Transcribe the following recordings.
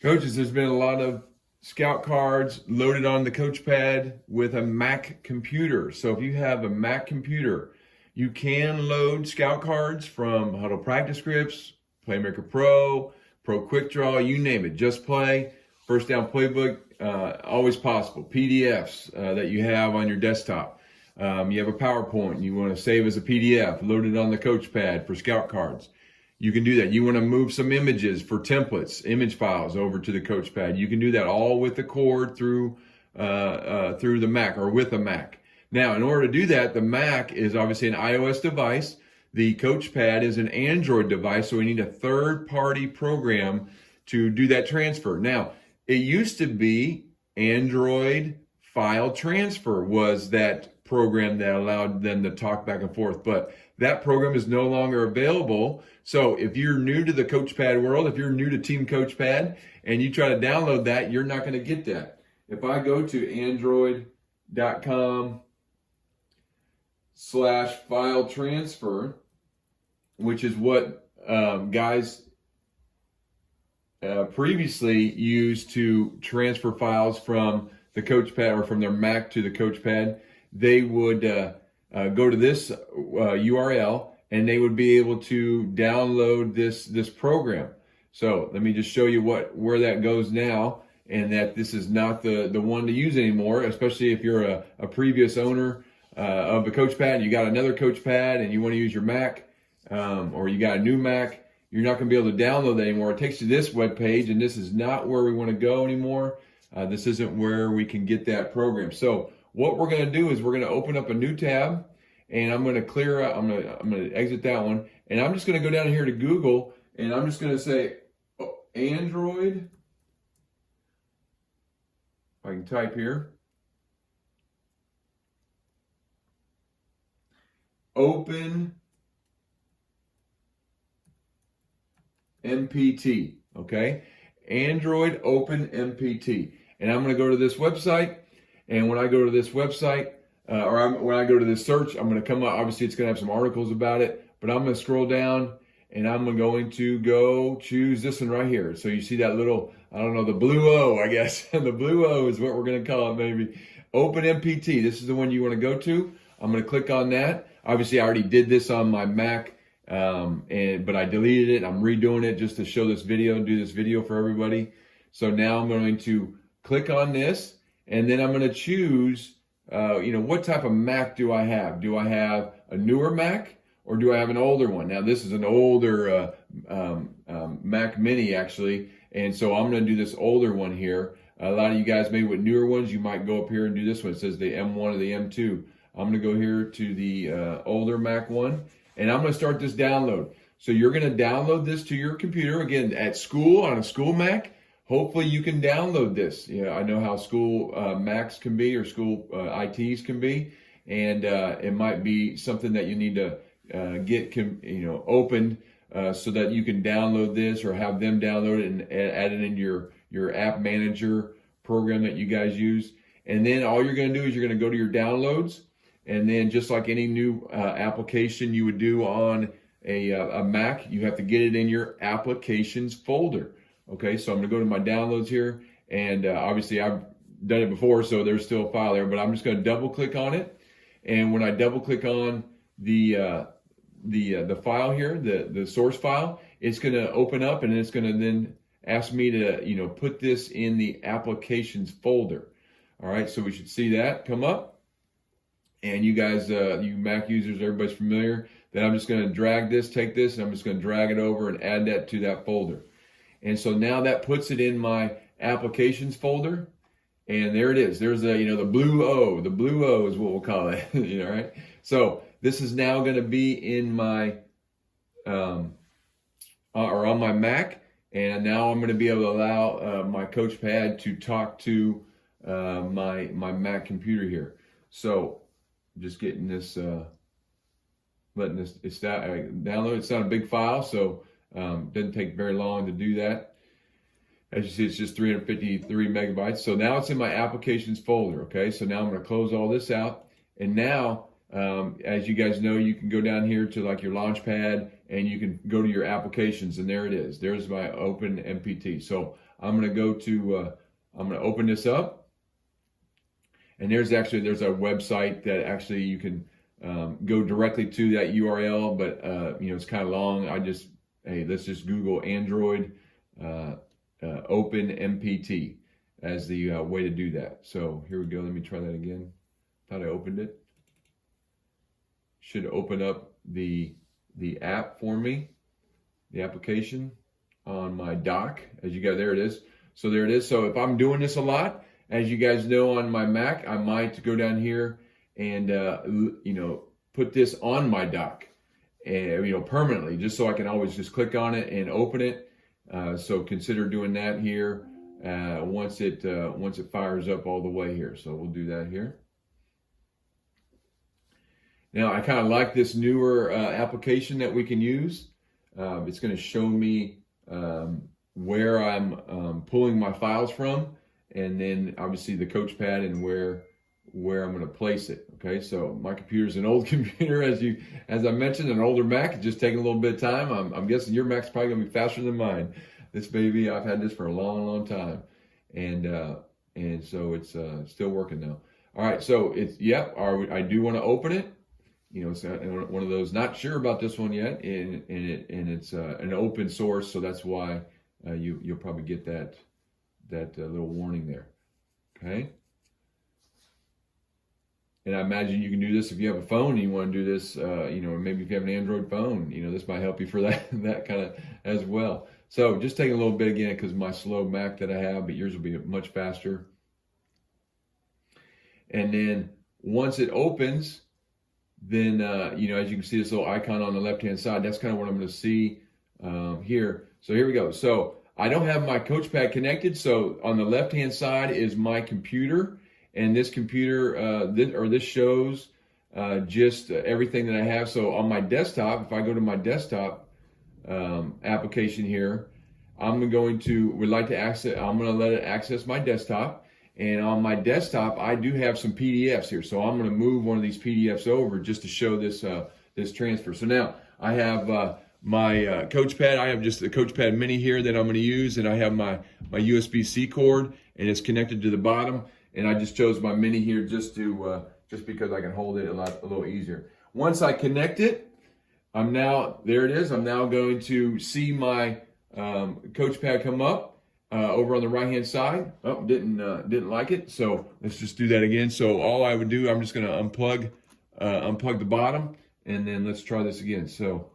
Coaches, there's been a lot of scout cards loaded on the Coachpad with a Mac computer. So if you have a Mac computer, you can load scout cards from Huddle Practice Scripts, Playmaker Pro, Pro Quick Draw, you name it. Just Play, First Down Playbook, always possible. PDFs that you have on your desktop. You have a PowerPoint, you want to save as a PDF, load it on the Coachpad for scout cards. You can do that. You want to move some images for templates, image files over to the Coachpad. You can do that all with the cord through the Mac or with a Mac. Now, in order to do that, the Mac is obviously an iOS device. The Coachpad is an Android device, so we need a third-party program to do that transfer. Now, it used to be Android File Transfer was that program that allowed them to talk back and forth, but that program is no longer available. So if you're new to the Coachpad world, if you're new to Team Coachpad and you try to download that, you're not going to get that. If I go to android.com/file transfer, which is what guys previously used to transfer files from the Coachpad or from their Mac to the Coachpad, they would go to this URL and they would be able to download this program. So let me just show you where that goes now, and that this is not the one to use anymore, especially if you're a previous owner of a Coachpad and you got another Coachpad and you want to use your Mac, or you got a new Mac. You're not going to be able to download that anymore. It takes you to this web page, and this is not where we want to go anymore. This isn't where we can get that program. So what we're going to do is we're going to open up a new tab, and I'm going to clear out, I'm going to exit that one, and I'm just going to go down here to Google, and I'm just going to say Android. I can type here. Open MPT, okay? Android Open MPT. And I'm going to go to this website, and when I go to this website, when I go to this search, I'm going to come up, obviously it's going to have some articles about it, but I'm going to scroll down, and I'm going to go choose this one right here. So you see that little, I don't know, the blue O, I guess. The blue O is what we're going to call it, maybe. Open MPT, this is the one you want to go to. I'm going to click on that. Obviously, I already did this on my Mac, but I deleted it. I'm redoing it just to show this video, do this video for everybody. So now I'm going to click on this, and then I'm going to choose, what type of Mac do I have? Do I have a newer Mac or do I have an older one? Now, this is an older Mac Mini, actually, and so I'm going to do this older one here. A lot of you guys, maybe with newer ones, you might go up here and do this one. It says the M1 or the M2. I'm going to go here to the older Mac one, and I'm going to start this download. So you're going to download this to your computer. Again, at school, on a school Mac, hopefully you can download this. I know how school Macs can be, or school ITs can be, and it might be something that you need to get opened so that you can download this or have them download it and add it into your app manager program that you guys use. And then all you're going to do is you're going to go to your downloads, and then just like any new application you would do on a Mac, you have to get it in your applications folder. Okay, so I'm going to go to my downloads here, and obviously I've done it before, so there's still a file there, but I'm just going to double click on it. And when I double click on the file here, the source file, it's going to open up, and it's going to then ask me to put this in the applications folder. All right, so we should see that come up. And you guys, you Mac users, everybody's familiar. Then I'm just going to drag this, take this, and I'm just going to drag it over and add that to that folder. And so now that puts it in my applications folder, and there it is. There's the blue O. The blue O is what we'll call it. Right? So this is now going to be in my or on my Mac, and now I'm going to be able to allow my Coachpad to talk to my Mac computer here. So just getting this, letting this download. It's not a big file, so doesn't take very long to do that. As you see, it's just 353 megabytes. So now it's in my applications folder. Okay, so now I'm going to close all this out. And now, as you guys know, you can go down here to like your Launchpad, and you can go to your applications, and there it is. There's my Open MPT. So I'm going to go to, I'm going to open this up. And there's a website that actually you can go directly to that URL, but it's kind of long. Let's just Google Android Open MPT as the way to do that. So here we go. Let me try that again. Thought I opened it. Should open up the app for me, the application on my dock. As you got, there it is. So there it is. So if I'm doing this a lot, as you guys know, on my Mac, I might go down here and put this on my dock, and permanently, just so I can always just click on it and open it. So consider doing that here once it fires up all the way here. So we'll do that here. Now I kind of like this newer application that we can use. It's going to show me where I'm pulling my files from, and then obviously the Coachpad and where I'm going to place it. Okay, so my computer's an old computer, as I mentioned, an older Mac. It's just taking a little bit of time. I'm guessing your Mac's probably going to be faster than mine. This baby, I've had this for a long, long time, and so it's still working now. All right, so I do want to open it. It's one of those, not sure about this one yet, and it's an open source, so that's why you'll probably get that little warning there. Okay. And I imagine you can do this if you have a phone and you want to do this, maybe if you have an Android phone, this might help you for that kind of as well. So just taking a little bit again, because my slow Mac that I have, but yours will be much faster. And then once it opens, then, as you can see this little icon on the left-hand side, that's kind of what I'm going to see here. So here we go. So I don't have my Coachpad connected. So on the left-hand side is my computer. And this computer, this shows just everything that I have. So on my desktop, if I go to my desktop application here, I'm going to let it access my desktop. And on my desktop, I do have some PDFs here. So I'm going to move one of these PDFs over just to show this transfer. So now I have my Coachpad. I have just the Coachpad Mini here that I'm going to use. And I have my USB-C cord, and it's connected to the bottom. And I just chose my Mini here just because I can hold it a little easier. Once I connect it, there it is. I'm now going to see my Coachpad come up. Over on the right-hand side. Oh, didn't like it. So let's just do that again. So all I would do, I'm just going to unplug the bottom, and then let's try this again. So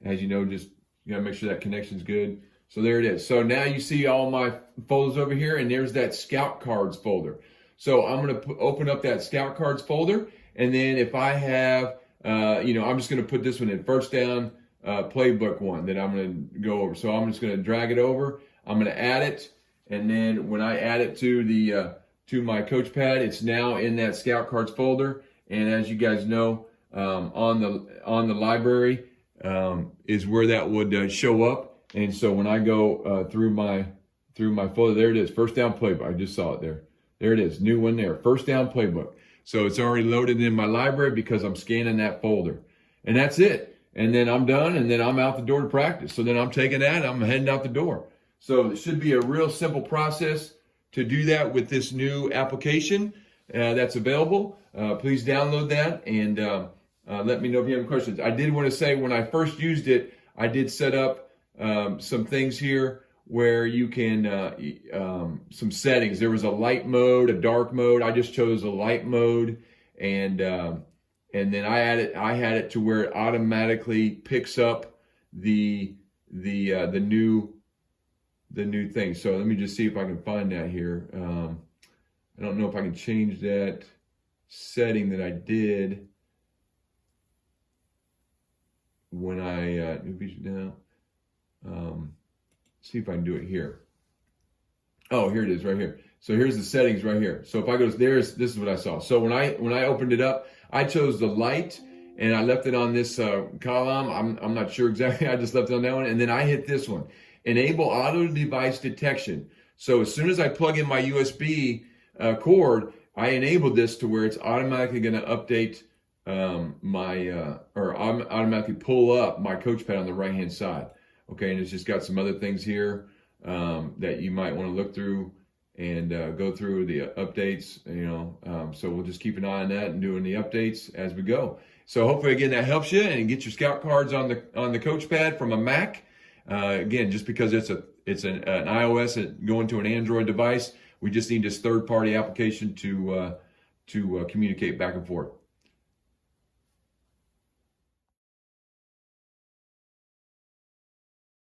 as you know, just you got to make sure that connection's good. So there it is. So now you see all my folders over here, and there's that Scout Cards folder. So I'm going to open up that Scout Cards folder, and then if I have, I'm just going to put this one in first down. Playbook one that I'm going to go over. So I'm just going to drag it over. I'm going to add it, and then when I add it to my Coachpad, it's now in that Scout Cards folder. And as you guys know, on the library is where that would show up. And so when I go through my folder, there it is, first down playbook. I just saw it there. There it is, new one there, first down playbook. So it's already loaded in my library because I'm scanning that folder, and that's it. And then I'm done, and then I'm out the door to practice. So then I'm taking that, I'm heading out the door. So it should be a real simple process to do that with this new application that's available. Please download that, and let me know if you have questions. I did want to say, when I first used it, I did set up some things here where you can, some settings. There was a light mode, a dark mode. I just chose a light mode, and then I had it to where it automatically picks up the new thing. So let me just see if I can find that here. I don't know if I can change that setting that I did when I new feature down. See if I can do it here. Oh, here it is right here. So here's the settings right here. So if I go, this is what I saw. So when I opened it up, I chose the light, and I left it on this column. I'm not sure exactly. I just left it on that one. And then I hit this one, enable auto device detection. So as soon as I plug in my USB cord, I enabled this to where it's automatically going to update automatically pull up my Coachpad on the right-hand side. Okay, and it's just got some other things here that you might want to look through and go through the updates. So we'll just keep an eye on that and doing the updates as we go. So hopefully, again, that helps you, and get your scout cards on the Coachpad from a Mac. Again, just because it's an iOS going to an Android device, we just need this third-party application to communicate back and forth.